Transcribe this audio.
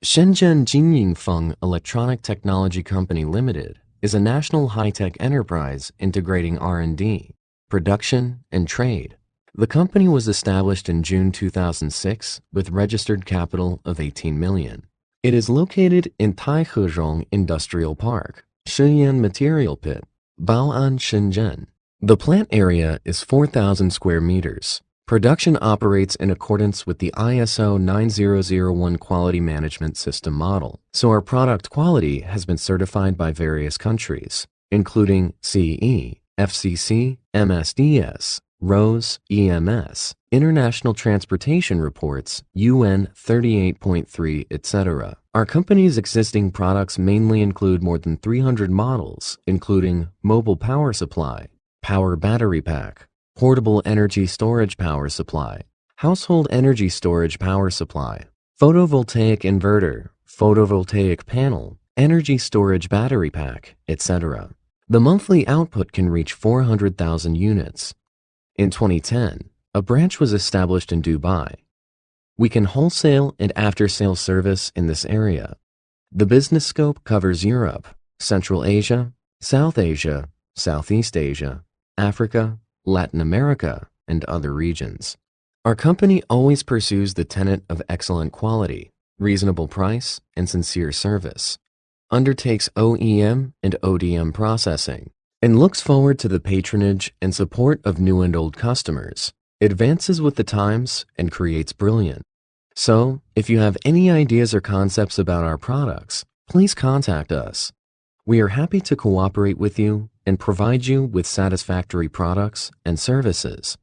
Shenzhen Jinyingfeng Electronic Technology Company Limited is a national high-tech enterprise integrating R&D, production, and trade. The company was established in June 2006 with registered capital of 18 million. It is located in Taihezhong Industrial Park, Shiyan Material Pit, Bao'an, Shenzhen. The plant area is 4,000 square meters. Production operates in accordance with the ISO 9001 quality management system model, so our product quality has been certified by various countries, including CE, FCC, MSDS, RoHS, EMS, International Transportation Reports, UN 38.3, etc. Our company's existing products mainly include more than 300 models, including mobile power supply, power battery pack, portable energy storage power supply, household energy storage power supply, photovoltaic inverter, photovoltaic panel, energy storage battery pack, etc. The monthly output can reach 400,000 units. In 2010, a branch was established in Dubai. We can wholesale and after-sale service in this area. The business scope covers Europe, Central Asia, South Asia, Southeast Asia, Africa, Latin America, and other regions. Our company always pursues the tenet of excellent quality, reasonable price, and sincere service, undertakes OEM and ODM processing, and looks forward to the patronage and support of new and old customers, advances with the times, and creates brilliant. So, if you have any ideas or concepts about our products, please contact us. We are happy to cooperate with you and provide you with satisfactory products and services.